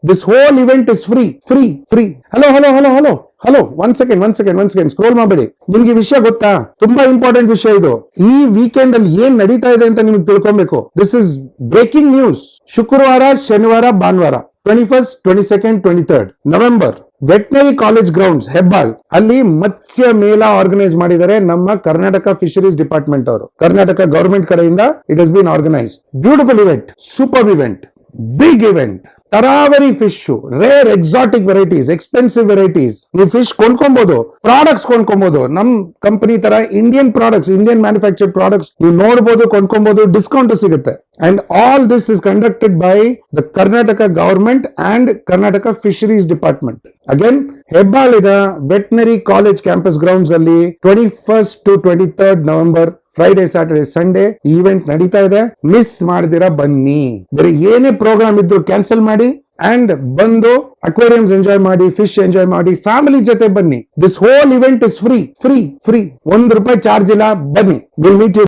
This whole event is free. Hello one second scroll ಮಾಡಬೇಡಿ. ನಿಮ್ಗೆ ವಿಷಯ ಗೊತ್ತಾ? ತುಂಬಾ ಇಂಪಾರ್ಟೆಂಟ್ ವಿಷಯ ಇದು. ಈ ವೀಕೆಂಡ್ ಅಲ್ಲಿ ಏನ್ ನಡೀತಾ ಇದೆ ಅಂತ ನಿಮ್ಗೆ ತಿಳ್ಕೊಬೇಕು. This is breaking news. ಶುಕ್ರವಾರ, ಶನಿವಾರ, ಭಾನುವಾರ 21st, 22nd, 23rd November veterinary college grounds Hebbal ಅಲ್ಲಿ ಮತ್ಸ್ಯ ಮೇಳ ಆರ್ಗನೈಸ್ ಮಾಡಿದ್ದಾರೆ ನಮ್ಮ ಕರ್ನಾಟಕ ಫಿಶರೀಸ್ ಡಿಪಾರ್ಟ್ಮೆಂಟ್ ಅವರು. ಕರ್ನಾಟಕ ಗವರ್ಮೆಂಟ್ ಕಡೆಯಿಂದ it has been organised. Beautiful event, super event, big event. ತರಾವರಿ fish, rare exotic varieties, expensive varieties. ನೀವು ಫಿಶ್ ಕೊಂಡ್ಕೊಬಹುದು, ಪ್ರಾಡಕ್ಟ್ಸ್ ಕೊಂಡ್ಕೊಬಹುದು. ನಮ್ ಕಂಪನಿ ತರ Indian products, Indian manufactured products ನೀವು ನೋಡಬಹುದು, ಕೊಂಡ್ಕೊಬಹುದು, ಡಿಸ್ಕೌಂಟ್ ಸಿಗುತ್ತೆ. And all this is conducted by the Karnataka government and Karnataka fisheries department. Again ಹೆಬ್ಬಾಳಿನ ವೆಟನರಿ ಕಾಲೇಜ್ ಕ್ಯಾಂಪಸ್ ಗ್ರೌಂಡ್ಸ್ ಅಲ್ಲಿ 21st to 23rd November Friday, Saturday, Sunday event ನಡೀತಾ ಇದೆ. Miss ಮಾಡದಿರ ಬನ್ನಿ. ಬೇರೆ ಏನೇ ಪ್ರೋಗ್ರಾಮ್ ಇದ್ರು ಕ್ಯಾನ್ಸಲ್ ಮಾಡಿ ಅಂಡ್ ಬಂದು ಅಕ್ವೇರಿಯಮ್ಸ್ ಎಂಜಾಯ್ ಮಾಡಿ, ಫಿಶ್ ಎಂಜಾಯ್ ಮಾಡಿ, ಫ್ಯಾಮಿಲಿ ಜೊತೆ ಬನ್ನಿ. This whole event is free. ₹1 charge ಇಲ್ಲ. ಬನ್ನಿ. Will meet you.